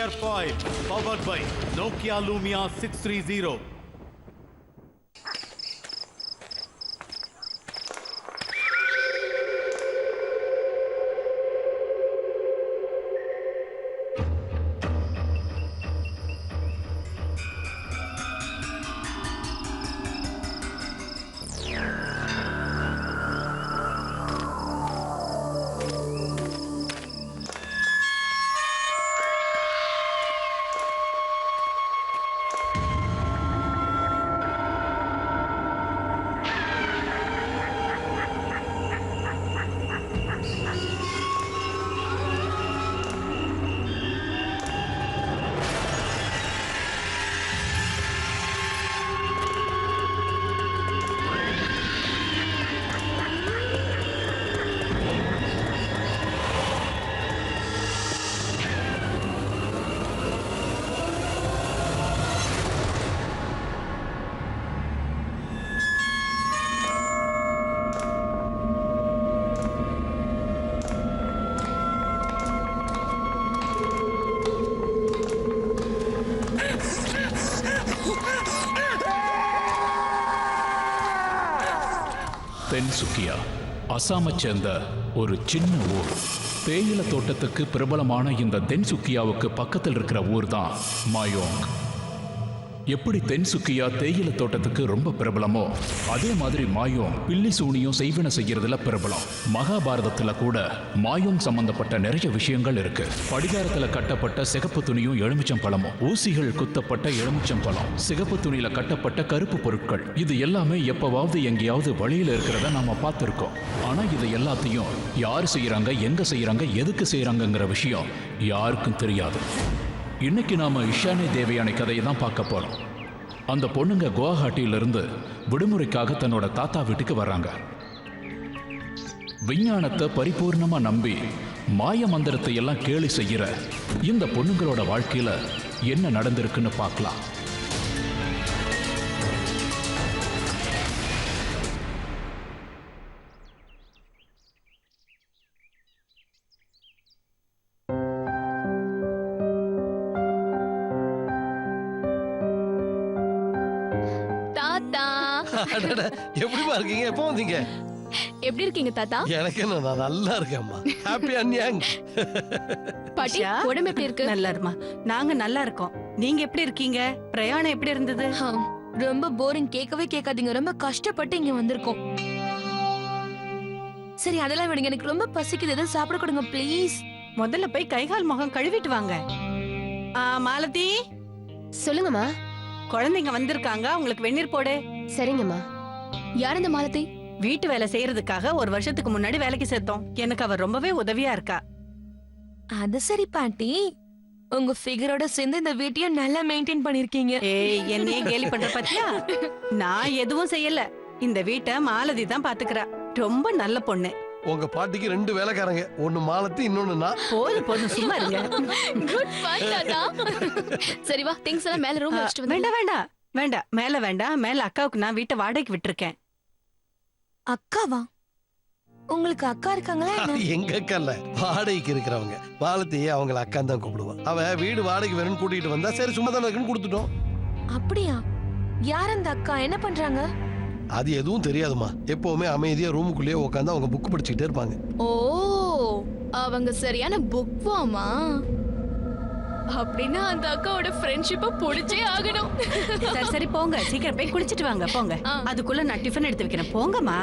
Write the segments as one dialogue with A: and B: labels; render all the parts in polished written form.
A: Airfoil powered by Nokia Lumia 630.
B: தென்சுக்கியா அசாமைச் சேர்ந்த ஒரு சின்ன ஊர். தேயிலை தோட்டத்துக்கு பிரபலமான இந்த தென்சுக்கியாவுக்கு பக்கத்தில் இருக்கிற ஊர் தான் மாயோங். எப்படி தென்சுக்கியா தேயிலை தோட்டத்துக்கு ரொம்ப பிரபலமோ அதே மாதிரி மாயோங் பில்லி சூனியும் செய்வன செய்யறதுல பிரபலம். மகாபாரதத்துல கூட மாயோங் சம்பந்தப்பட்ட நிறைய விஷயங்கள் இருக்கு. படிகாரத்துல கட்டப்பட்ட சிகப்பு துணியும் எலுமிச்சம் பழமும், ஊசிகள் குத்தப்பட்ட எலுமிச்சம் பழம், சிகப்பு துணியில கட்டப்பட்ட கருப்பு பொருட்கள், இது எல்லாமே எப்பவாவது எங்கேயாவது வழியில இருக்கிறத நாம பார்த்திருக்கோம். ஆனா இது எல்லாத்தையும் யார் செய்யறாங்க, எங்க செய்யறாங்க, எதுக்கு செய்யறாங்கிற விஷயம் யாருக்கும் தெரியாது. இன்னைக்கு நாம இஷானே தேவயானை கதையை தான் பார்க்க போறோம். அந்த பொண்ணுங்க குவாஹாட்டியிலிருந்து விடுமுறைக்காக தன்னோட தாத்தா வீட்டுக்கு வர்றாங்க. விஞ்ஞானத்தை பரிபூர்ணமா நம்பி மாய மந்திரத்தை எல்லாம் கேலி செய்யற இந்த பொண்ணுங்களோட வாழ்க்கையில என்ன நடந்திருக்குன்னு பார்க்கலாம்.
C: எப்படிமா இருக்கீங்க? எப்போ வந்தீங்க?
D: எப்படி இருக்கீங்க தாத்தா?
C: எனக்கு என்ன, நான் நல்லா இருக்கேன்மா. ஹாப்பி அன்யாங்.
D: பாட்டி, உடம்பு எப்படி இருக்கு?
E: நல்லா இருமா. நாங்க நல்லா இருக்கோம். நீங்க எப்படி இருக்கீங்க? பிரயாணம் எப்படி இருந்தது?
D: ரொம்ப போரிங். கேட்கவே கேட்காதீங்க. ரொம்ப கஷ்டப்பட்டு இங்க வந்திருக்கோம். சரி, அதெல்லாம் விடுங்க. எனக்கு ரொம்ப பசிக்குது. எதாவது சாப்பிட கொடுங்க ப்ளீஸ்.
E: முதல்ல போய் கைகால் முகம் கழுவிட்டு வாங்க. மாலதி,
F: சொல்லுங்கம்மா.
E: குழந்தைங்க வந்திருக்காங்க, உங்களுக்கு வெந்நீர் போடு.
F: சரிங்கம்மா.
D: யார் இந்த மாலதி?
E: வீட்டு வேலை செய்யறதுக்காக ஒரு வருஷத்துக்கு முன்னாடி வேலைக்கு சேர்த்தோம். எனக்கு அவ ரொம்பவே உதவியா இருக்கா.
D: அது சரி பாட்டி, உங்க ஃபிகரோட சேர்ந்து இந்த வீட்டையும் நல்லா மெயின்டைன் பண்ணிருக்கீங்க.
E: ஏய், என்னையே கேலி பண்ற பாத்தியா? நான் எதுவும் செய்யல. இந்த வீட்டை மாலதி தான் பாத்துக்கிறா. ரொம்ப நல்ல பொண்ணு.
C: உங்க பாட்டிக்கு 2 வேலைக்காரங்க, ஒன்னு மாலத்தி, இன்னொன்னு நான்.
E: போதும் சும்மா இருங்க.
D: குட் ஃபன் தாத்தா. சரி வா, திங்ஸ் எல்லாம் மேல ரூம்ல வச்சிட்டு வந்து.
E: வேண்டாம், மேல வேண்டாம். மேல அக்காவுக்கு நான் வீட்டை வாடகைக்கு விட்டுருக்கேன்.
D: அக்காவா? உங்களுக்கு அக்கா இருக்காங்களா?
C: எங்க அக்கா இல்ல, வாடகைக்கு இருக்கிறவங்க. மாலத்தியே அவங்கள அக்கா தான் கூப்பிடுவான். அவ வீடு வாடகைக்கு வேணும்னு கூட்டிட்டு வந்தா சரி சும்மா தான் இருக்குன்னு கொடுத்துட்டோம்.
D: அப்படியா? யார் அந்த அக்கா? என்ன பண்றாங்க?
C: அது எதுவும் தெரியாதுமா. எப்பவுமே அமைதியா ரூமுக்குள்ளேயே உட்காந்து அவங்க புக் படிச்சுக்கிட்டே இருப்பாங்க.
D: ஓ, அவங்க சரியான புக் வாமா? அப்படின்னா அந்த அக்காவோட ஃப்ரெண்ட்ஷிப்பை புடிச்சே ஆகணும்.
E: சரி போங்க, சீக்கிரம் போய் குளிச்சிட்டு வாங்க. போங்க, அதுக்குள்ள நான் டிஃபன் எடுத்து வைக்கிறேன். போங்கம்மா.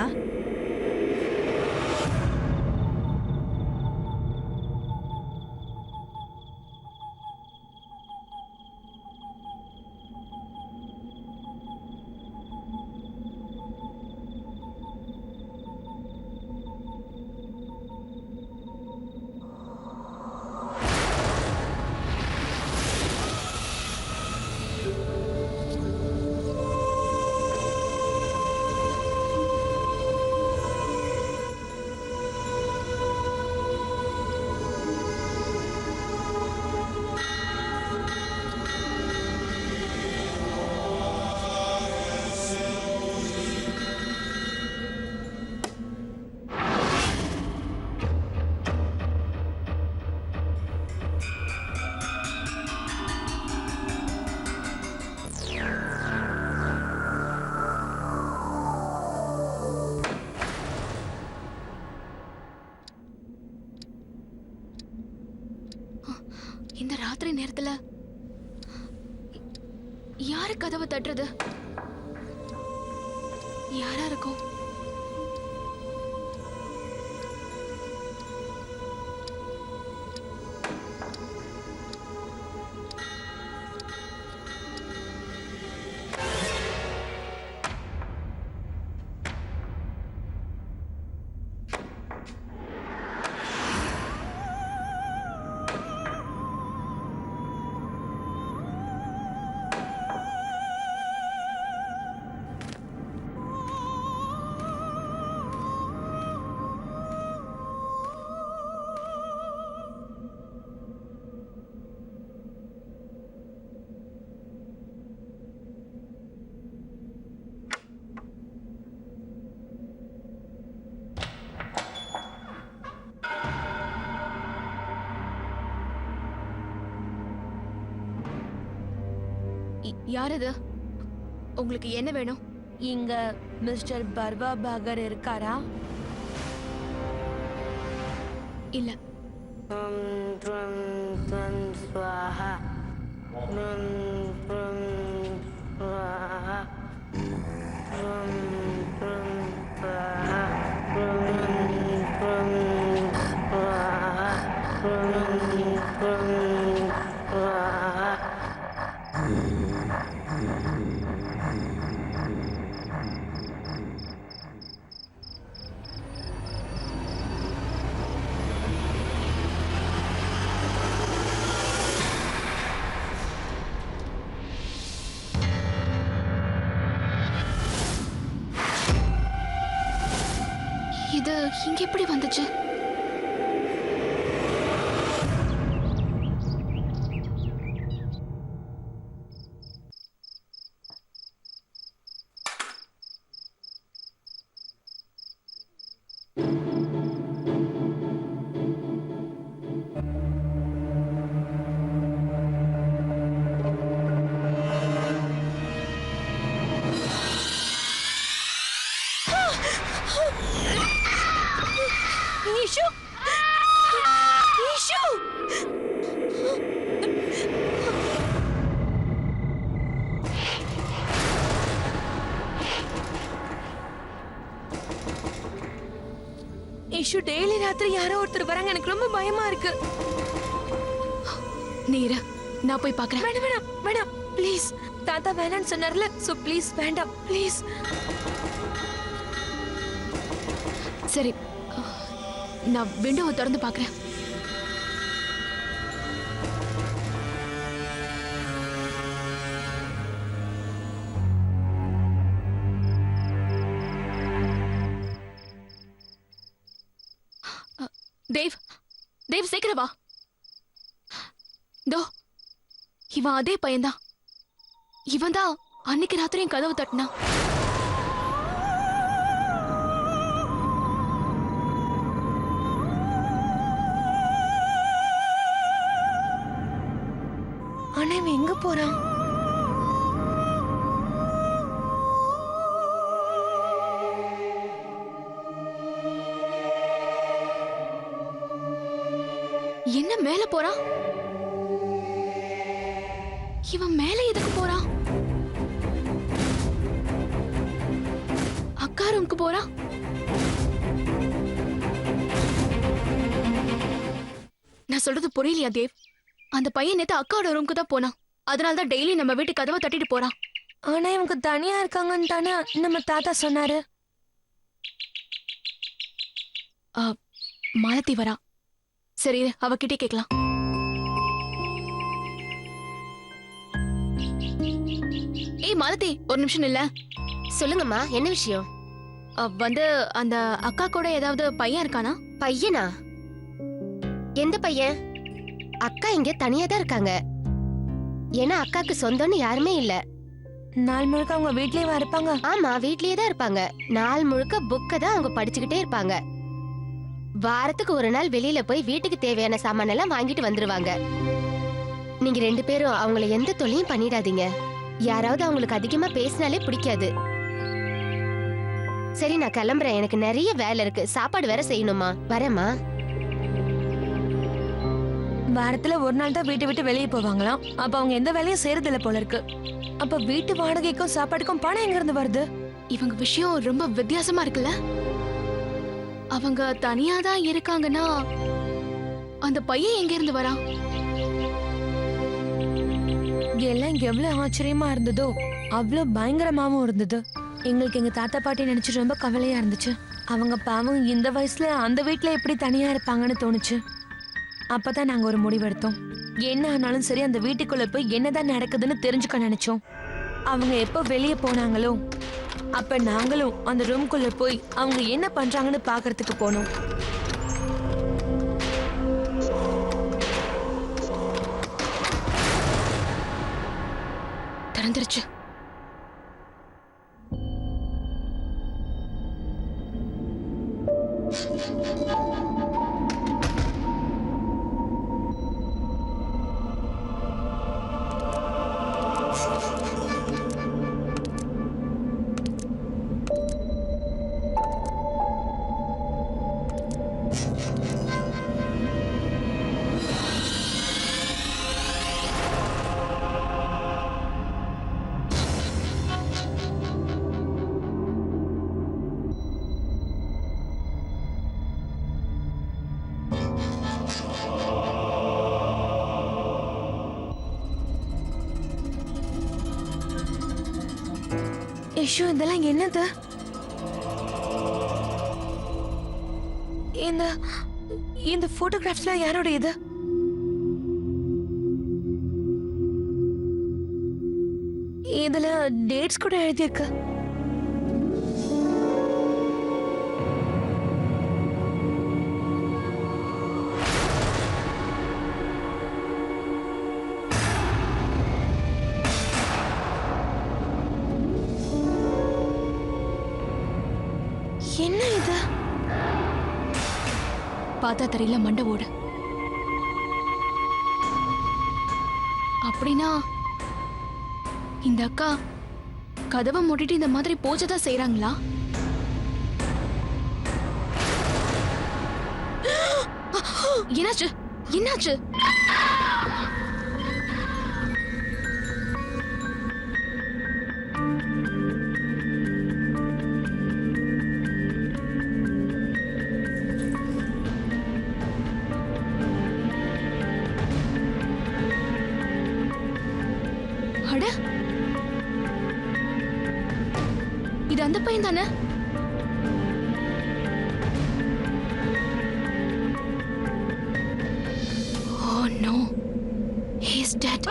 G: ராத்திரி நேரத்துல யாரு கதவை தட்டுறது? யாரா இருக்கும்? யார் இது? உங்களுக்கு என்ன வேணும்?
D: இங்க மிஸ்டர் பர்வா பாகர் இருக்காரா?
G: இல்ல. இது இங்க எப்படி வந்துச்சு?
D: ஈஷு! ஈஷு! ஈஷு, டெய்லி ராத்திரி யாரோ ஒருத்தர் வராங்க. எனக்கு ரொம்ப பயமா இருக்கு.
G: நீரா, நான் போய் பார்க்கறேன்.
D: வேணாம் வேணாம் வேணாம் ப்ளீஸ். தாத்தா வேணான்னு சொன்னார்ல, சோ ப்ளீஸ் வேண்டாம் ப்ளீஸ்.
G: சரி, நான் விண்டோவை திறந்து பார்க்கறேன். தேவ், தேவ் சீக்கிரம் வா. தோ, இவன் அதே பையன்தான். இவன் தான் அன்னைக்கு ராத்திரியும் கதவு தட்டினா.
D: ஆனா இவன் எங்க போறான்?
G: என்ன மேல போறான்? இவன் மேல எதுக்கு போறான்? அக்கா ரூமுக்கு போறான். நான் சொல்றது புரியலையா தேவ்? அந்த பையன் நேத்து அக்காவோட ரூமுக்கு தான் போனான். அதனால தான் டெய்லி நம்ம வீட்டு கதவை தட்டிட்டு போறான்.
D: ஆனா இவங்க தனியா இருக்காங்கன்னு தானே நம்ம தாத்தா சொன்னாரு.
G: மாலத்தி வரா. சரி, அவகிட்டே கேட்கலாம். ஏய் மாலதி, ஒரு நிமிஷம் இல்ல.
F: சொல்லுங்கம்மா, என்ன விஷயம்?
G: வந்து அந்த அக்கா கூட ஏதாவது பையன் இருக்கானா?
F: பையனா? எந்த பையன்? அக்கா இங்க தனியா தான் இருக்காங்க. ஏன்னா அக்காக்கு சொந்தம்னு யாருமே இல்ல.
D: நாள் முழுக்க அவங்க வீட்லயே இருப்பாங்க.
F: ஆமா, வீட்லயே தான் இருப்பாங்க. நாள் முழுக்க புக்க தான் அவங்க படிச்சுக்கிட்டே இருப்பாங்க. வாரத்துக்கு ஒரு நாள் வெளியில போய் வீட்டுக்கு தேவையான சாமான் எல்லாம் வாங்கிட்டு வந்துருவாங்க. நீங்க 2 பேரும் அவங்கள எந்த தொல்லையும் பண்ணிடாதீங்க. யாராவது அவங்களுக்கு அதிகமா பேசினாலே பிடிக்காது. சரி, நான் கிளம்புறேன். எனக்கு நிறைய வேலை இருக்கு. சாப்பாடு வேற செய்யணுமா. வரேம்மா.
D: வாரத்துல ஒரு நாள் தான் வீட்டை விட்டு வெளியே போவாங்களாம். அப்ப அவங்க எந்த வேலையும் செய்யறதில்ல போல இருக்கு. அப்ப வீட்டு வாடகைக்கும் சாப்பாட்டுக்கும் பணம் எங்க இருந்து வருது?
G: இவங்க விஷயம் ரொம்ப வித்தியாசமா இருக்குல்ல. அவங்க தனியா தான் இருக்காங்கன்னா அந்த பையன் எங்க இருந்து வரான்?
D: எல்லாம் எவ்வளவு ஆச்சரியமா இருந்ததோ அவ்வளவு பயங்கரமாவும் இருந்தது. எங்களுக்கு எங்க தாத்தா பாட்டி நினைச்சு ரொம்ப கவலையா இருந்துச்சு. அவங்க பாவம் இந்த வயசுல அந்த வீட்டுல எப்படி தனியா இருப்பாங்கன்னு தோணுச்சு. அப்பதான் நாங்க ஒரு முடிவெடுத்தோம். என்ன ஆனாலும் சரி அந்த வீட்டுக்குள்ள போய் என்னதான் நடக்குதுன்னு தெரிஞ்சுக்க நினைச்சோம். அவங்க எப்போ வெளியே போனாங்களோ அப்ப நாங்களும் அந்த ரூம்குள்ள போய் அவங்க என்ன பண்றாங்கன்னு பாக்குறதுக்கு போனோம்.
G: திறந்துருச்சு.
D: ஐயோ, இதெல்லாம் என்னது? இந்த இந்த போட்டோகிராஃப்ஸ்லாம் யாரோட இது? இதுல டேட்ஸ் கூட எழுதியிருக்கு. என்ன இது?
G: பார்த்தா தெரியல, மண்டை ஓடு. அப்படின்னா இந்த அக்கா கதவை மூடிட்டு இந்த மாதிரி பூஜை தான் செய்யறாங்களா? என்னாச்சு? என்னாச்சு? அட, இது அந்த பையன் தானே? Oh no, he's dead.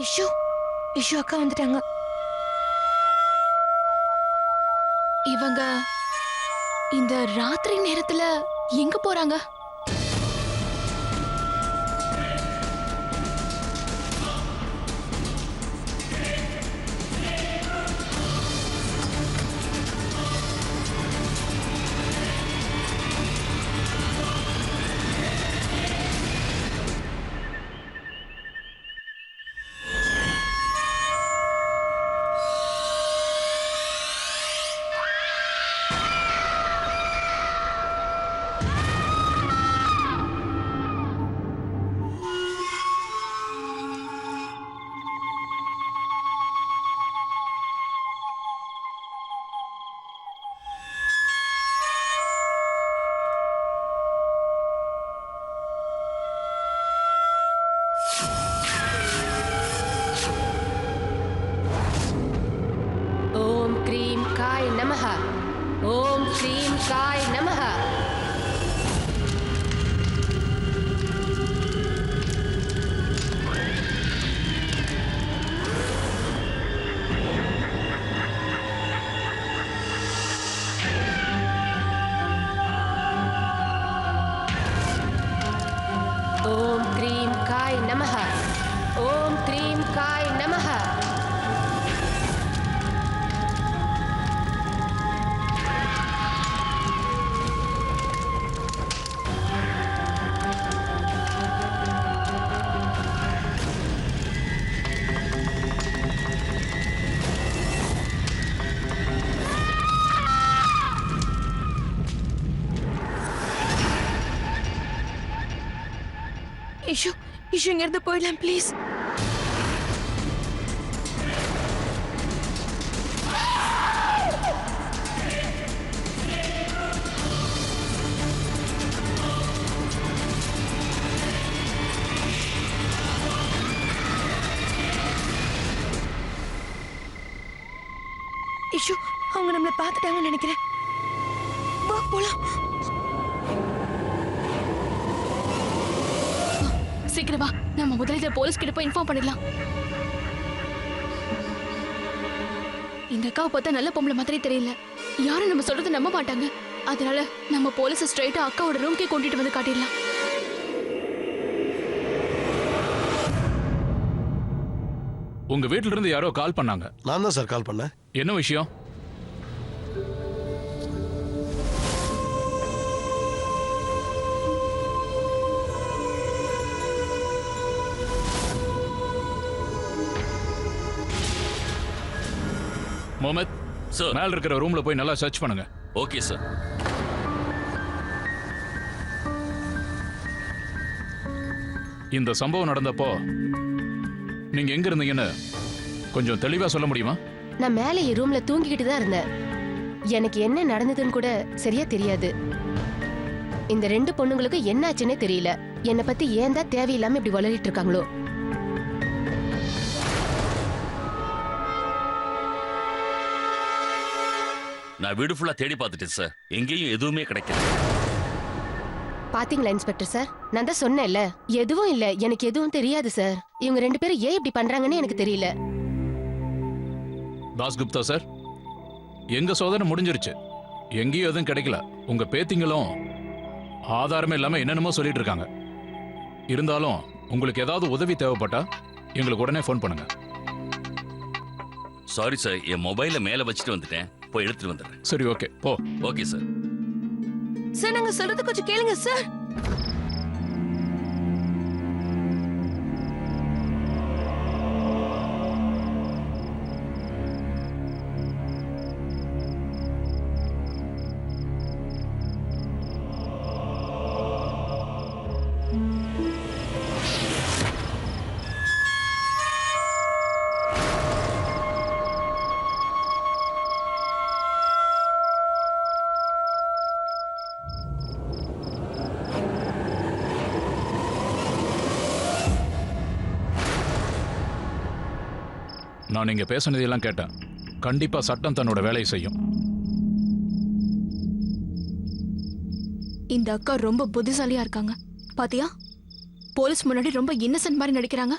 D: Issue, issue அக்கா வந்துட்டாங்க.
G: இவங்க இந்த ராத்திரி நேரத்துல எங்க போறாங்க?
F: நமஹ. ஓம் ஸ்ரீம் காய் நமஹ. ஓம் க்ரீம் காய் நமஹ. ஓம் க்ரீம் காய் நமஹ.
D: இஷு இஷு இங்க இருந்து போயிடலாம் ப்ளீஸ். இஷு அவங்க நம்மள பார்த்துட்டாங்கன்னு நினைக்கிறேன். வா போலாம்.
G: சீக்கிரம் வா, நம்ம முதல்ல போலீஸ் கிட்ட போய் இன்ஃபார்ம் பண்ணிடலாம். இந்த அக்காவை பார்த்தா நல்ல பொம்பளை மாதிரி தெரியல, யாரும் நம்ம சொல்றது நம்ப மாட்டாங்க. அதனால நம்ம போலீஸை ஸ்ட்ரைட்டா அக்காவோட ரூம்க்கே கொண்டுட்டு வந்து காட்டிடலாம்.
B: உங்க வீட்ல இருந்து யாரோ கால் பண்ணாங்க.
C: நான் தான் சார் கால் பண்ணேன்.
B: என்ன விஷயம்? முகமது
H: சார்.
B: மேல இருக்கிற ரூம்ல போய் நல்லா சர்ச் பண்ணுங்க.
H: Okay sir.
B: இந்த சம்பவம் நடந்தப்போ நீங்க எங்க இருந்தீங்கன்னு கொஞ்சம் தெளிவா சொல்ல முடியுமா?
F: நான் மேலே என் ரூம்ல தூங்கிக்கிட்டு தான் இருந்தேன். எனக்கு என்ன நடந்ததுன்னு கூட சரியா தெரியாது. இந்த ரெண்டு பொண்ணுங்களுக்கு என்ன ஆச்சுன்னே தெரியல. என்னை பத்தி ஏன் தான் தேவையில்லாம இப்படி வளரிட்டு இருக்காங்களோ.
H: நான் வீடு ஃபுல்லா தேடி பார்த்துட்டேன் சார், எங்கேயும் எதுவுமே கிடைக்கல.
F: பாத்தீங்களா இன்ஸ்பெக்டர் சார், நான் தான் சொன்னேன்ல, எதுவும் இல்ல, எனக்கு எதுவும் தெரியாது சார். இவங்க ரெண்டு பேரும் ஏன் இப்படி பண்றாங்கன்னு எனக்கு தெரியல.
B: தாஸ்குப்தா சார், எங்க சோதனை முடிஞ்சிருச்சு, எங்கேயும் எதுவும் கிடைக்கல. உங்க பேத்திங்களும் ஆதாரமே இல்லாம என்னென்னமோ சொல்லிட்டு இருக்காங்க. இருந்தாலும் உங்களுக்கு ஏதாவது உதவி தேவைப்பட்டா எங்களுக்கு உடனே ஃபோன் பண்ணுங்க.
H: சாரி சார், என் மொபைலை மேல வச்சுட்டு வந்துட்டேன், போய் எடுத்துட்டு வந்துடுறேன்.
B: சரி, ஓகே, போ.
H: Okay sir.
D: சார் நாங்க சொல்றது கொஞ்சம் கேளுங்க சார்.
B: நான் நீங்க பேசுனதெல்லாம் கேட்டேன். கண்டிப்பா சட்டம் தன்னோட வேலையை செய்யும்.
G: இந்த அக்கா ரொம்ப புத்திசாலியா இருக்காங்க பாத்தியா? போலீஸ் முன்னாடி ரொம்ப இன்னசென்ட் மாதிரி நடிக்கிறாங்க.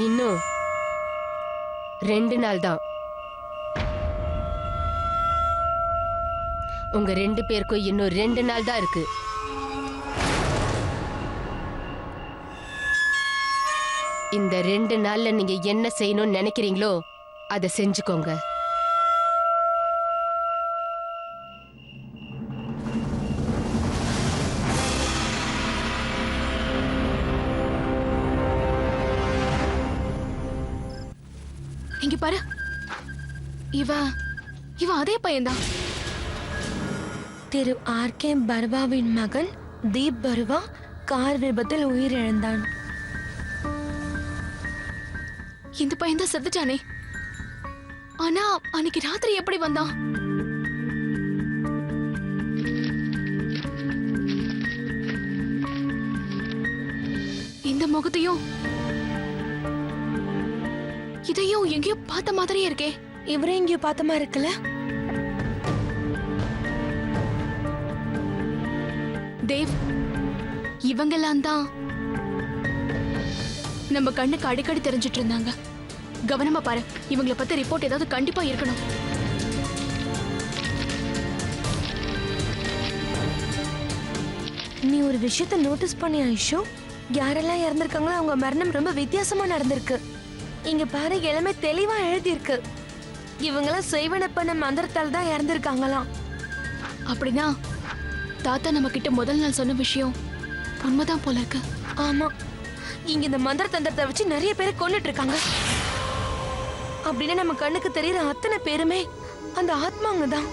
F: இன்னும் 2 நாள் தான். உங்க 2 பேருக்கும் இன்னும் 2 நாள் தான் இருக்கு. இந்த 2 நாள்ல நீங்க என்ன செய்யணும்னு நினைக்கிறீங்களோ அதை செஞ்சுக்கோங்க.
G: இங்க பாரு, இவ இவ அதே பையன்தான்.
D: திரு ஆர்.கே. பர்வாவின் மகன் தீப் பர்வா கார் விபத்தில் உயிரிழந்தான்.
G: இந்த பையன் தான் செத்துட்டானே. ஆனா அன்னைக்கு ராத்திரி எப்படி வந்தான்? இந்த முகத்தையும் இதையும் எங்கேயோ பார்த்த மாதிரியே இருக்கே.
D: இவரே எங்கேயோ பார்த்தமா இருக்குல்ல?
G: தேவ், இவங்கெல்லாம் தான் நம்ம கண்ணுக்கு அடிக்கடி தெரிஞ்சிட்டு இருந்தாங்க. கவனமா பாரு, இவங்கள பத்தி ரிப்போர்ட் ஏதாவது கண்டிப்பா இருக்கணும்.
D: நீ ஒரு விஷயத்த நோட்டீஸ் பண்ணி ஐஷோ, யாரெல்லாம் இறந்திருக்காங்களோ அவங்க மரணம் ரொம்ப வித்தியாசமா நடந்திருக்கு. இங்க பாரு, எல்லாமே தெளிவா எழுதியிருக்கு. இவங்கெல்லாம் செய்வன பண்ண மந்திரத்தால் தான் இறந்திருக்காங்களாம்.
G: அப்படின்னா தாத்தா நம்ம கிட்ட முதல் நாள் சொன்ன விஷயம் உண்மைதான் போல இருக்கு.
D: ஆமா, இங்க இந்த மந்திர தந்திரத்தை வச்சு நிறைய பேரை கொன்னுட்டு இருக்காங்க. அப்படின்னா நம்ம கண்ணுக்கு தெரியற அத்தனை பேருமே அந்த ஆத்மாங்க தான்.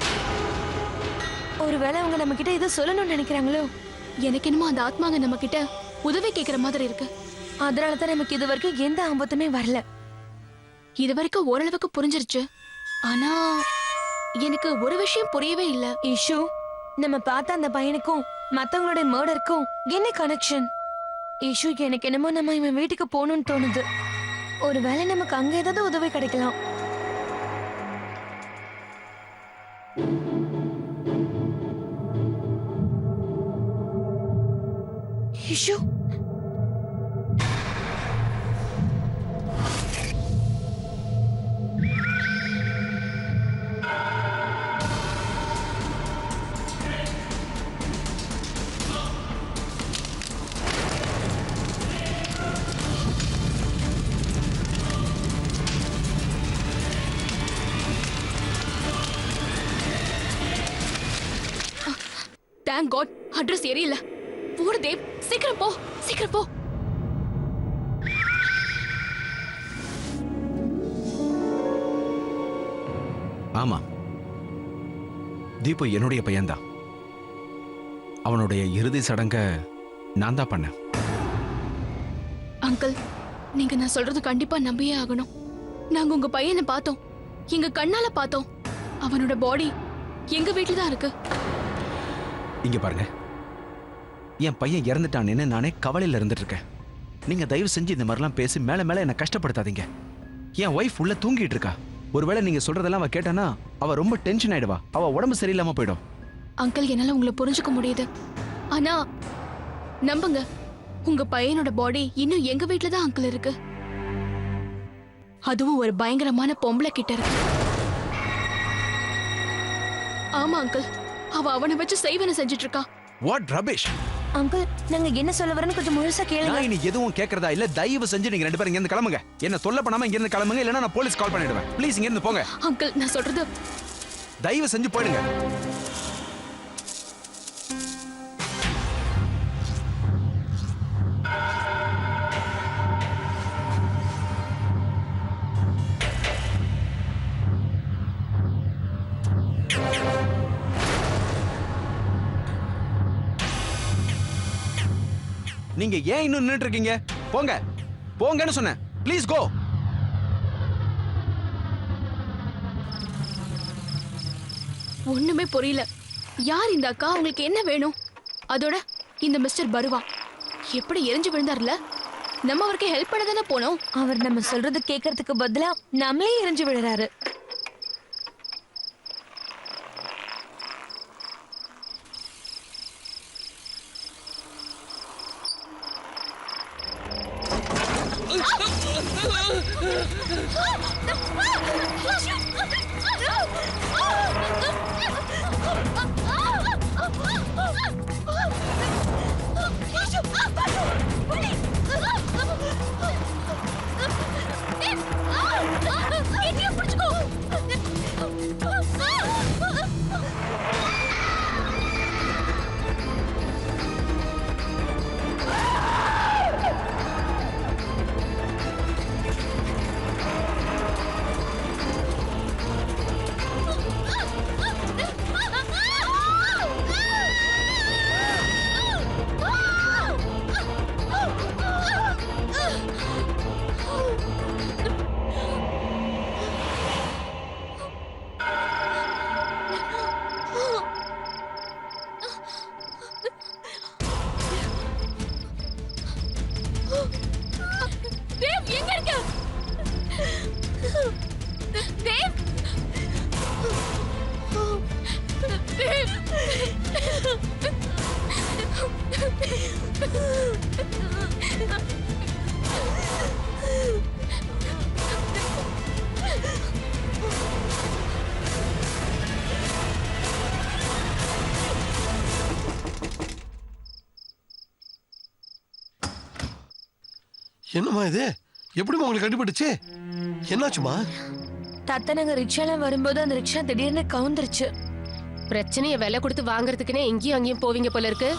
D: ஒருவேளை அவங்க நம்ம கிட்ட இதை சொல்லணும்னு நினைக்கிறாங்களோ?
G: எனக்கு என்னமோ அந்த ஆத்மாங்க நம்ம கிட்ட உதவி கேட்கிற மாதிரி இருக்கு.
D: அதனாலதான் நமக்கு இது வரைக்கும் எந்த ஆபத்துமே வரல.
G: இது வரைக்கும் ஓரளவுக்கு புரிஞ்சிருச்சு. ஆனா எனக்கு ஒரு விஷயம் புரியவே இல்ல.
D: இஷு, நம்ம பார்த்த அந்த பையனுக்கும் மத்தவங்களுடைய மர்டருக்கும் என்ன கனெக்ஷன்? இஷு, எனக்கு என்னமோ நம்ம இவன் வீட்டுக்கு போகணும்னு தோணுது. ஒருவேளை நமக்கு அங்க ஏதாவது உதவி கிடைக்கலாம். இஷு,
G: தேங்க் காட் அட்ரஸ் எரியல. போடு தேவ், சீக்கிரம் போ, சீக்கிரம் போ.
I: ஆமா, தீபு என்னுடைய பையன்தான். அவனுடைய இறுதி சடங்க நான் தான் பண்ணேன்.
G: அங்கிள், நீங்க நான் சொல்றது கண்டிப்பா நம்பியே ஆகணும். நாங்க உங்க பையனை பார்த்தோம், எங்க கண்ணால பார்த்தோம். அவனோட பாடி எங்க வீட்டுல தான் இருக்கு.
I: இங்க பாருங்க, என் பையன் இறந்துட்டானேன்னு நானே கவலையில இருந்துட்டு இருக்கேன். நீங்க தயவு செஞ்சு இந்த மாதிரிலாம் பேசி மேல மேல என்ன கஷ்டப்படுத்தாதீங்க. என் ஒய்ஃப் உள்ள தூங்கிட்டு இருக்கா. ஒருவேளை நீங்க சொல்றதெல்லாம் அவ கேட்டானா அவ ரொம்ப டென்ஷன் ஆயிடுவா. அவ உடம்பு சரியில்லாம போயிடும்.
G: அங்கிள், என்னால உங்களை புரிஞ்சுக்க முடியுது. ஆனா நம்புங்க, உங்க பையனோட பாடி இன்னும் எங்க வீட்டுல தான் அங்கிள் இருக்கு. அதுவும் ஒரு பயங்கரமான பொம்பளை கிட்ட இருக்கு. ஆமா அங்கிள், அவ அவனை வச்சு செய்வன செஞ்சிட்டு இருக்கா.
I: What rubbish!
D: அங்கிள், நாங்க என்ன சொல்ல வரேன்னு கொஞ்சம் முழுசா கேளுங்க.
I: நான் இனி எதுவும் கேட்கறதா இல்ல. தயவு செஞ்சு நீங்க ரெண்டு பேரும் இங்க இருந்து கிளம்புங்க. என்ன தொல்லை பண்ணாம இங்க இருந்து கிளம்புங்க, இல்லனா நான் போலீஸ் கால் பண்ணிடுவேன். ப்ளீஸ் இங்க இருந்து போங்க.
G: அங்கிள், நான் சொல்றது
I: தயவு செஞ்சு போயிடுங்க. நீங்க ஏன் இன்னும் நின்னுட்டு இருக்கீங்க? போங்க, போங்கன்னு சொன்னேன். Please go.
G: ஒண்ணுமே புரியல. யார் இந்த அக்கா? உங்களுக்கு என்ன வேணும்? அதோட இந்த மிஸ்டர் பருவா எப்படி எரிஞ்சு விழுந்தார்ல? நம்ம அவருக்கு ஹெல்ப் பண்ண தானே போனோம்.
D: அவர் நம்ம சொல்றது கேட்கறதுக்கு பதிலா நம்மளே எரிஞ்சு விழுறாரு.
G: தேவ் எங்க இருக்க? தேவ் தேவ்
C: என்னம்மா இது? எப்படிம்மா உங்களுக்கு கண்டுபிடிச்சு? என்னாச்சுமா?
D: தாத்தா நாங்க ரிக்ஷால வரும்போது அந்த ரிக்ஷா திடீர்னு கவுந்துருச்சு.
F: பிரச்சனையை விலை கொடுத்து வாங்குறதுக்குன்னே எங்கேயும் அங்கேயும் போவீங்க போல இருக்கு.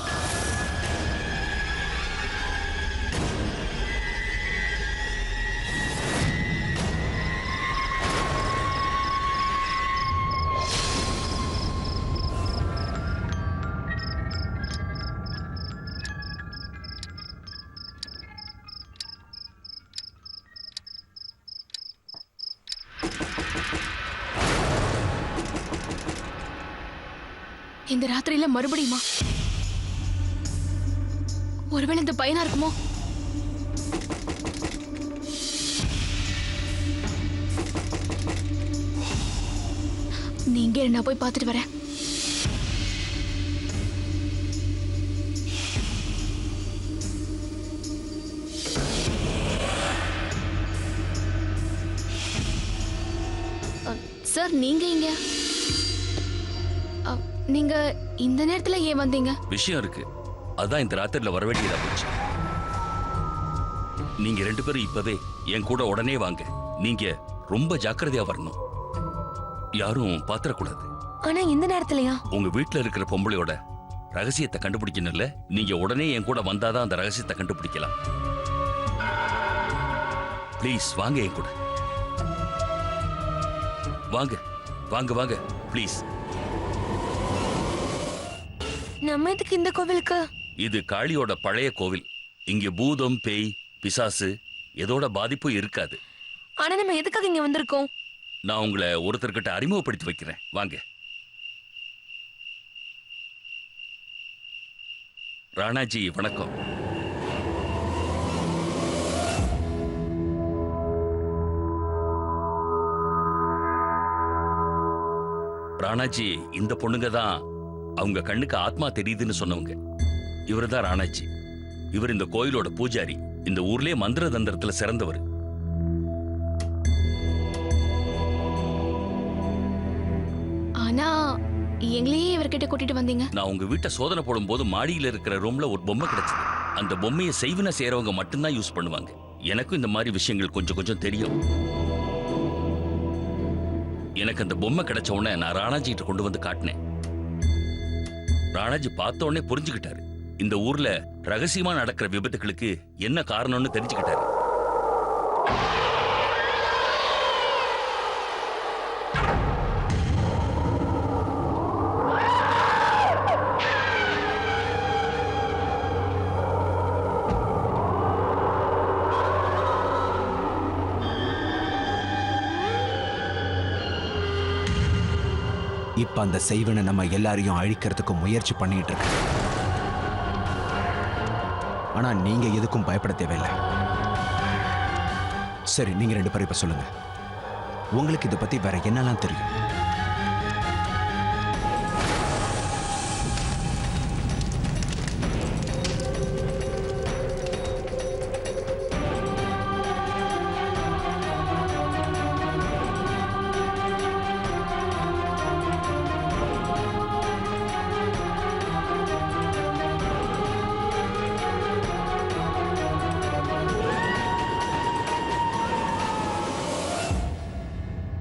G: இந்த ராத்திரியில மறுபடியுமா? ஒருவேளை இந்த பையனா இருக்குமோ? நீங்க நான் போய் பார்த்துட்டு வரேன். சார் நீங்க இங்க நீங்க இந்த நேரத்துல ஏன் வந்தீங்க?
H: விஷயம் இருக்கு, அதான் இந்த ராத்திரில வர வேண்டியதா போச்சு. நீங்க 2 பேரும் இப்பவே என் கூட உடனே வாங்க. நீங்க ரொம்ப ஜாக்கிரதையா வரணும், யாரும் பாத்திரக்கூடாது.
D: ஆனா இந்த நேரத்துலயா?
H: உங்க வீட்டுல இருக்கிற பொம்பளையோட ரகசியத்தை கண்டுபிடிக்கணும்ல, நீங்க உடனே என் கூட வந்தாதான் அந்த ரகசியத்தை கண்டுபிடிக்கலாம். ப்ளீஸ் வாங்க, என் கூட வாங்க. வாங்க வாங்க ப்ளீஸ்.
D: நம்ம எதுக்கு இந்த கோவிலுக்கு?
H: இது காளியோட பழைய கோவில். இங்க பூதம், பேய், பிசாசு எதோட பாதிப்பும் இருக்காது.
D: ஆனா நம்ம எதுக்காக இங்க வந்திருக்கோம்?
H: நான் உங்களை ஒருத்தர்கிட்ட அறிமுகப்படுத்தி வைக்கிறேன், வாங்க. ராணாஜி வணக்கம். ராணாஜி, இந்த பொண்ணுங்க தான் அவங்க கண்ணுக்கு ஆத்மா தெரியுதுன்னு சொன்னவங்க. இவரு தான் ராணாஜி. இவர் இந்த கோயிலோட பூஜாரி. இந்த ஊர்லயே மந்திர தந்திரத்துல சிறந்தவர்.
G: ஆனா எங்களையே இவர்கிட்ட கூட்டிட்டு வந்தீங்க.
H: நான் உங்க வீட்டை சோதனை போடும் போது மாடியில இருக்கிற ரூம்ல ஒரு பொம்மை கிடைச்சது. அந்த பொம்மையை செய்வினை செய்யறவங்க மட்டும்தான் யூஸ் பண்ணுவாங்க. எனக்கும் இந்த மாதிரி விஷயங்கள் கொஞ்சம் கொஞ்சம் தெரியும். எனக்கு அந்த பொம்மை கிடைச்ச உடனே நான் ராணாஜி கிட்ட கொண்டு வந்து காட்டினேன். ராணாஜி பார்த்த உடனே புரிஞ்சுக்கிட்டாரு. இந்த ஊர்ல ரகசியமா நடக்கிற விபத்துகளுக்கு என்ன காரணம்னு தெரிஞ்சுக்கிட்டாரு.
I: இப்ப அந்த செய்வனை நம்ம எல்லாரையும் அழிக்கிறதுக்கு முயற்சி பண்ணிட்டு இருக்கு. ஆனா நீங்க எதுக்கும் பயப்பட தேவையில்லை. சரி, நீங்க 2 பேரும் இப்ப சொல்லுங்க, உங்களுக்கு இதை பத்தி வேற என்னெல்லாம் தெரியும்?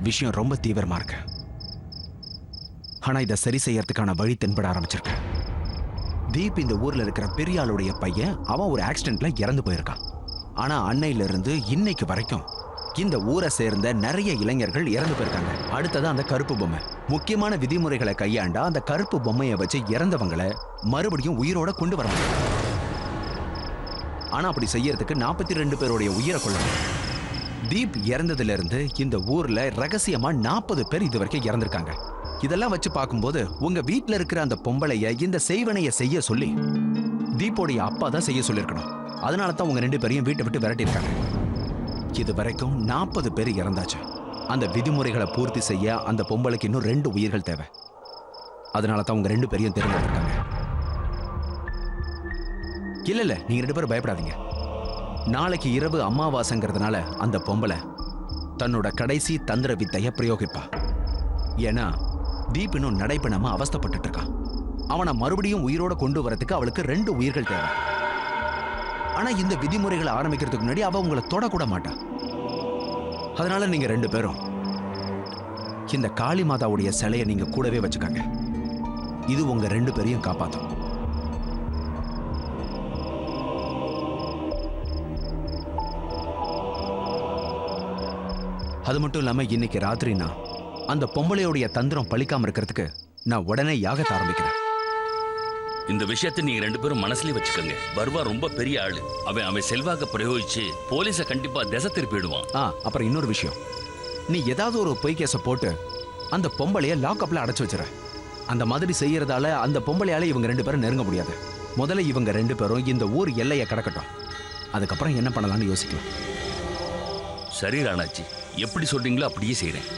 I: விஷயம் ரொம்ப தீவிரமா இருக்கு. ஆனா இதை சரி செய்யறதுக்கான வழி தென்பட ஆரம்பிச்சிருக்கு. தீப் இந்த ஊர்ல இருக்கிற பெரிய ஆளுடைய பையன். அவன் ஒரு ஆக்சிடென்ட்ல இறந்து போயிருக்கான். ஆனா அன்னையில இருந்து இன்னைக்கு வரைக்கும் இந்த ஊரை சேர்ந்த நிறைய இளைஞர்கள் இறந்து போயிருக்காங்க. அடுத்தது அந்த கருப்பு பொம்மை. முக்கியமான விதிமுறைகளை கையாண்டா அந்த கருப்பு பொம்மையை வச்சு இறந்தவங்களை மறுபடியும் உயிரோட கொண்டு வர முடியும். ஆனா அப்படி செய்யறதுக்கு 42 பேருடைய உயிரை கொள்ளணும். தீப் இறந்ததுல இருந்து இந்த ஊர்ல ரகசியமா 40 பேர் இது வரைக்கும் இறந்திருக்காங்க. இதெல்லாம் வச்சு பார்க்கும்போது உங்க வீட்டுல இருக்கிற அந்த பொம்பளைய இந்த செய்வனைய செய்ய சொல்லி தீப்போடைய அப்பா தான் செய்ய சொல்லிருக்கணும். அதனால தான் உங்க 2 பேரையும் வீட்டை விட்டு விரட்டியிருக்காங்க. இது வரைக்கும் 40 பேர் இறந்தாச்சு. அந்த விதிமுறைகளை பூர்த்தி செய்ய அந்த பொம்பளைக்கு இன்னும் 2 உயிர்கள் தேவை. அதனால தான் உங்க 2 பேரையும் தேர்ந்தெடுத்திருக்காங்க. இல்ல நீங்க 2 பேரும் பயப்படாதீங்க. நாளைக்கு இரவு அமாவாசைங்கிறதுனால அந்த பொம்பளை தன்னோட கடைசி தந்திர வித்தைய பிரயோகிப்பா. ஏன்னா தீப் இன்னும் நடைபெணாம அவஸ்தைப்பட்டு இருக்கான். அவனை மறுபடியும் உயிரோட கொண்டு வரதுக்கு அவளுக்கு 2 உயிர்கள் தேவை. ஆனா இந்த விதிமுறைகளை ஆரம்பிக்கிறதுக்கு முன்னாடி அவ உங்களை தொடக்கூட மாட்டான். அதனால நீங்க 2 பேரும் இந்த காளி மாதாவுடைய சிலையை நீங்க கூடவே வச்சுக்காங்க. இது உங்க 2 பேரையும் காப்பாத்தும். அது மட்டும் இல்லாம இன்னைக்கு ராத்திரினா அந்த பொம்பளையோடைய தந்திரம் பலிக்காம இருக்கிறதுக்கு நான் உடனே யாகத்தை ஆரம்பிக்கிறேன்.
H: இந்த விஷயத்தை நீங்க 2 பேரும் மனசுலயே வச்சுக்கோங்க. பர்வா ரொம்ப பெரிய ஆளு. அவன் செல்வாக்க பிரயோகிச்சு போலீஸை கண்டிப்பா திசை திருப்பிடுவான்.
I: அப்புறம் இன்னொரு விஷயம், நீ ஏதாவது ஒரு பொய் கேஸை போட்டு அந்த பொம்பளைய லாக்அப்ல அடைச்சு வச்சிட. அந்த மாதிரி செய்யறதால அந்த பொம்பளையால இவங்க 2 பேரும் நெருங்க முடியாது. முதல்ல இவங்க 2 பேரும் இந்த ஊர் எல்லையை கடக்கட்டும். அதுக்கப்புறம் என்ன பண்ணலாம்னு யோசிக்கலாம்.
H: சரி ராணாச்சி, எப்படி சொல்றீங்களோ அப்படியே செய்றேன்.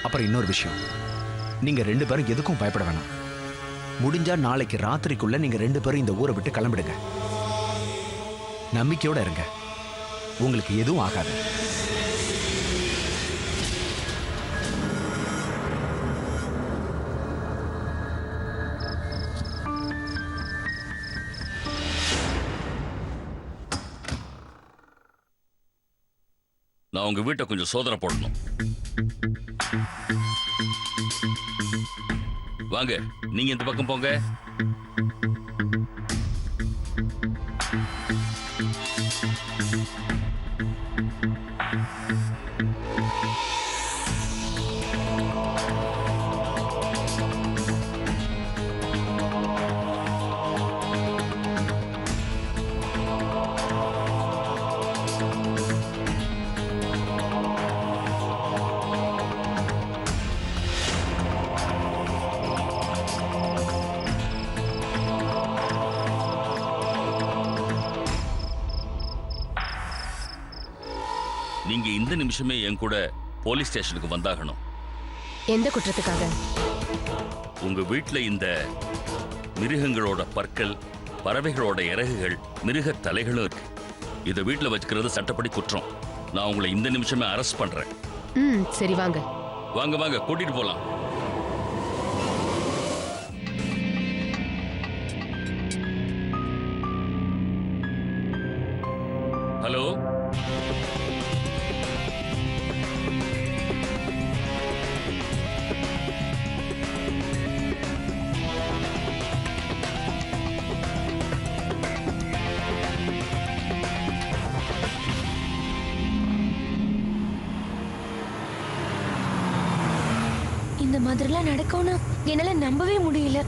I: அப்புறம் இன்னொரு விஷயம், நீங்க 2 பேரும் எதுக்கும் பயப்பட வேணாம். முடிஞ்சா நாளைக்கு ராத்திரிக்குள்ள நீங்க 2 பேரும் இந்த ஊரை விட்டு கிளம்பிடுங்க. நம்பிக்கையோட இருங்க, உங்களுக்கு எதுவும் ஆகாது.
H: நான் உங்க வீட்டை கொஞ்சம் சோதனை போடணும். வாங்க, நீங்க இந்த பக்கம் போங்க. நீங்க இந்த நிமிஷமே என் கூட போலீஸ் ஸ்டேஷனுக்கு வந்தாகணும்.
F: எந்த குற்றத்துக்காக?
H: உங்க வீட்டுல இந்த மிருகங்களோட பற்கள், பறவைகளோட இறகுகள், மிருக தலைகளும் இருக்கு. இதை வீட்டுல வச்சுக்கிறது சட்டப்படி குற்றம். நான் உங்களை இந்த நிமிஷமே அரெஸ்ட் பண்றேன்.
F: சரி வாங்க.
H: வாங்க வாங்க, கூட்டிட்டு போலாம். ஹலோ,
D: இந்த மாதிரிலாம் நடக்கும்னு என்னால நம்பவே முடியல.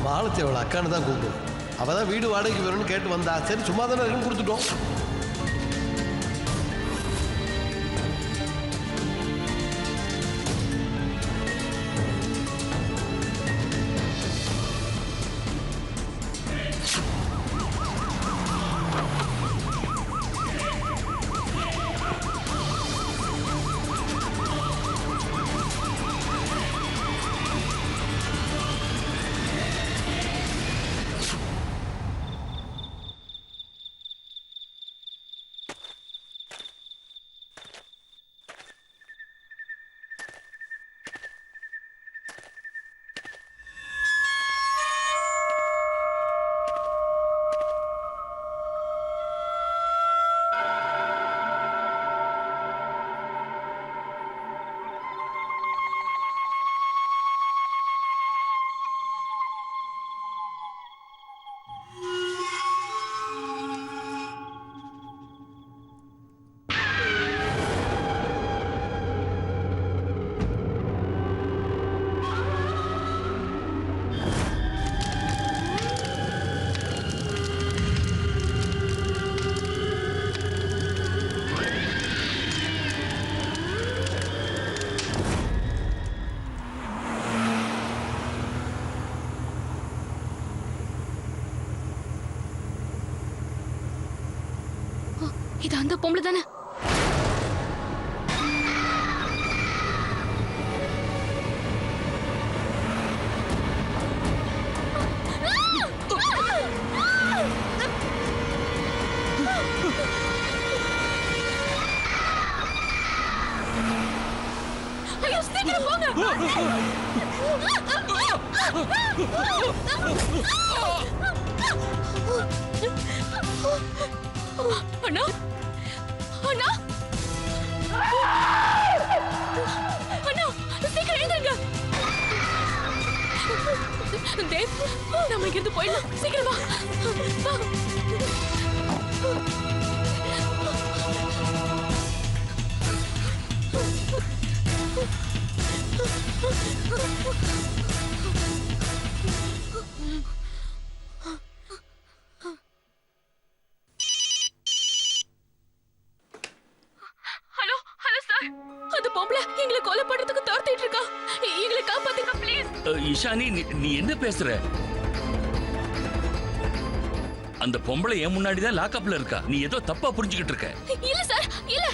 C: மாலத்தி அவளை அக்கான்னு தான் கூப்பிடும். அவள் தான் வீடு வாடகைக்கு வேணும்னு கேட்டு வந்தா. சரி சும்மா தானே இருக்குன்னு கொடுத்துட்டோம்.
G: இது அந்த பொம்பளை தானே? ஐயோ, சீக்கிரம் போங்க. அண்ணா, அண்ணா, அண்ணா, சீக்கிரம் எழுந்திருங்க. தேவ், நம்ம இங்கிருந்து போயிடலாம். சீக்கிரம் வா. Hello, hello sir. அந்த பொம்பளை எங்களை கொலை பண்றதுக்கு துரத்திட்டு இருக்கா. எங்களை காப்பாத்துங்க ப்ளீஸ்.
H: இஷானி, நீ என்ன பேசுற? அந்த பொம்பளை என் முன்னாடி தான் லாக்அப்ல இருக்கா. நீ ஏதோ தப்பா புரிஞ்சுக்கிட்டு இருக்க.
G: இல்ல சார், இல்ல.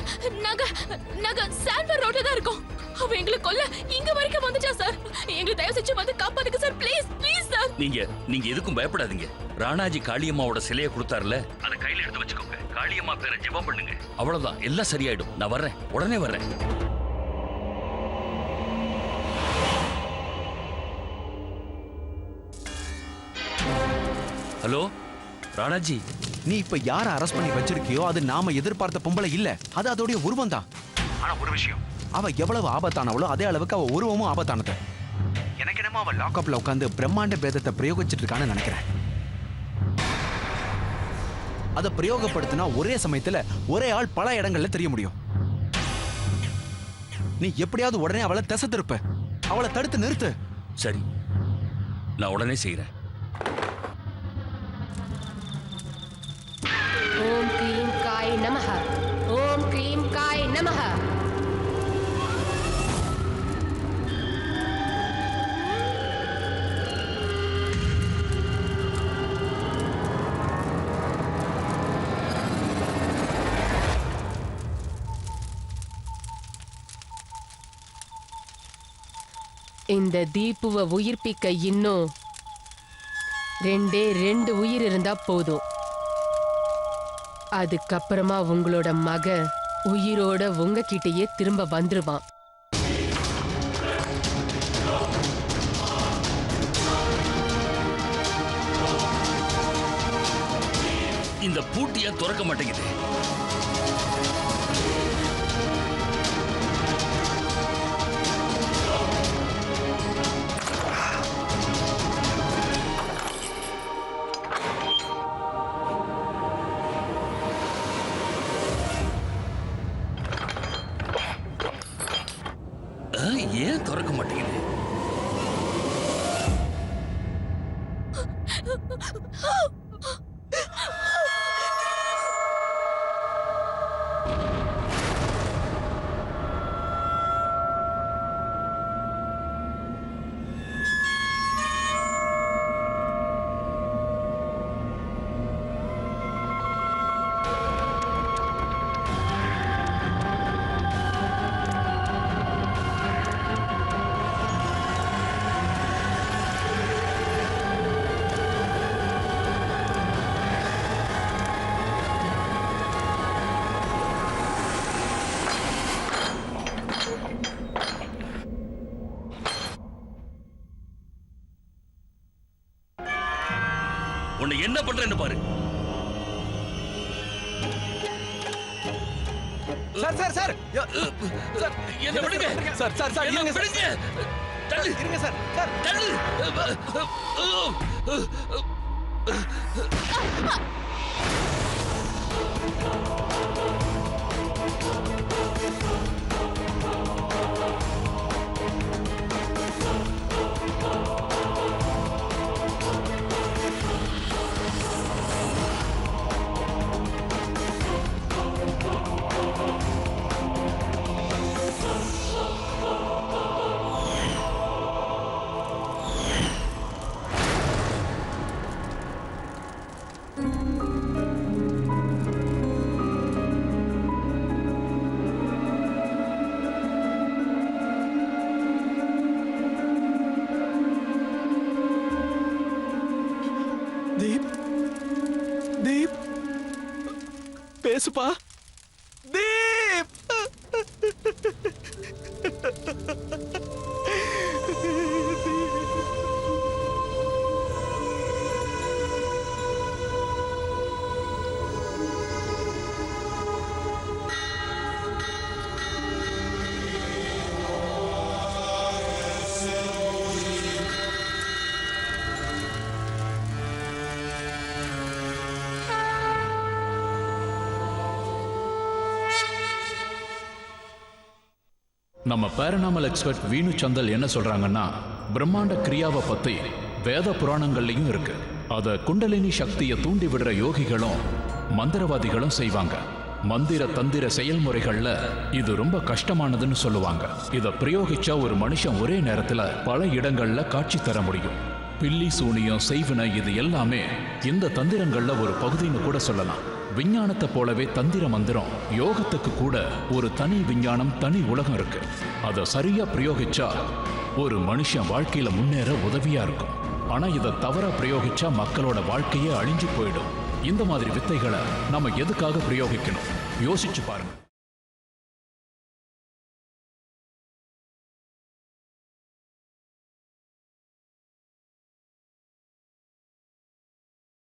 G: நாங்க சான்வர் ரோட்ல தான் இருக்கோம். அவ எங்களை கொல்ல இங்க வரைக்கும் வந்துச்சா சார். எங்களை தயவு செஞ்சு வந்து காப்பாத்துங்க சார், ப்ளீஸ் ப்ளீஸ் சார்.
H: நீங்க எதுக்கும் பயப்படாதீங்க. ராணாஜி காளியம்மாவோட சிலையை கொடுத்தாருல, அதை கையில எடுத்து வச்சுக்கோங்க. காளியம்மா பேரை ஜெபம் பண்ணுங்க. அவ்வளவுதான், எல்லாம் சரியாயிடும். நான் வர்றேன், உடனே வர்றேன். ஹலோ ராணாஜி,
I: நீ இப்ப யார அரெஸ்ட் பண்ணி வச்சிருக்கியோ அது நாம எதிர்பார்த்த பொம்பளை இல்ல. அது அதோடைய உருவம் தான். ஆனா ஒரு விஷயம், அவ எவ்வளவு ஆபத்தானவளோ அதே அளவுக்கு அவ உருவமும் ஆபத்தானது. எனக்கு என்னமோ அவ லாக்அப்ல உட்கார்ந்து பிரம்மாண்ட பேதத்தை பிரயோகிச்சிட்டு இருக்கான்னு நினைக்கிறேன். அதை பிரயோகப்படுத்தினா ஒரே சமயத்துல ஒரே ஆள் பல இடங்கள்ல தெரிய முடியும். நீ எப்படியாவது உடனே அவளை திசை திருப்ப, அவளை தடுத்து நிறுத்து.
H: சரி, நான் உடனே செய்யறேன்.
F: ஓம் க்ளீம் காய் நமஹ. ஓம் க்ளீம் காய் நமஹ. இந்த தீப்புவை உயிர்ப்பிக்க இன்னும் 2 உயிர் இருந்தா போதும். அதுக்கப்புறமா உங்களோட மகன் உயிரோட உங்ககிட்டயே திரும்ப வந்துருவான்.
H: இந்த பூட்டியா திறக்க மாட்டேங்குது. ஏன் திறக்க மாட்டேங்குது? உன்னை என்ன பண்றேன்னு பாரு.
I: சார் சார் சார்
H: சார், என்ன விடுங்க.
I: சார் சார் சார்
H: என்ன விடுங்க. தள்ளு.
I: இருங்க சார். சார்
H: தள்ளு.
I: பேசுப்பா. தீப்.
B: நம்ம பேரனாமல் எக்ஸ்பர்ட் வீணு சந்தல் என்ன சொல்றாங்கன்னா, பிரம்மாண்ட கிரியாவை பத்தி வேத புராணங்கள்லயும் இருக்கு. அத குண்டலினி சக்தியை தூண்டி விடுற யோகிகளும் மந்திரவாதிகளும் செய்வாங்க. மந்திர தந்திர செயல்முறைகள்ல இது ரொம்ப கஷ்டமானதுன்னு சொல்லுவாங்க. இத பிரயோகிச்சா ஒரு மனுஷன் ஒரே நேரத்துல பல இடங்கள்ல காட்சி தர முடியும். பில்லி சூனியம், செய்வினை, இது எல்லாமே இந்த தந்திரங்கள்ல ஒரு பகுதின்னு கூட சொல்லலாம். விஞ்ஞானத்தை போலவே தந்திர மந்திரம் யோகத்துக்கு கூட ஒரு தனி விஞ்ஞானம், தனி உலகம் இருக்கு. அதை சரியா பிரயோகிச்சா ஒரு மனுஷன் வாழ்க்கையில முன்னேற உதவியா இருக்கும். ஆனா இதை தவறா பிரயோகிச்சா மக்களோட வாழ்க்கையே அழிஞ்சு போயிடும். இந்த மாதிரி வித்தைகளை நம்ம எதுக்காக பிரயோகிக்கணும்? யோசிச்சு பாருங்க.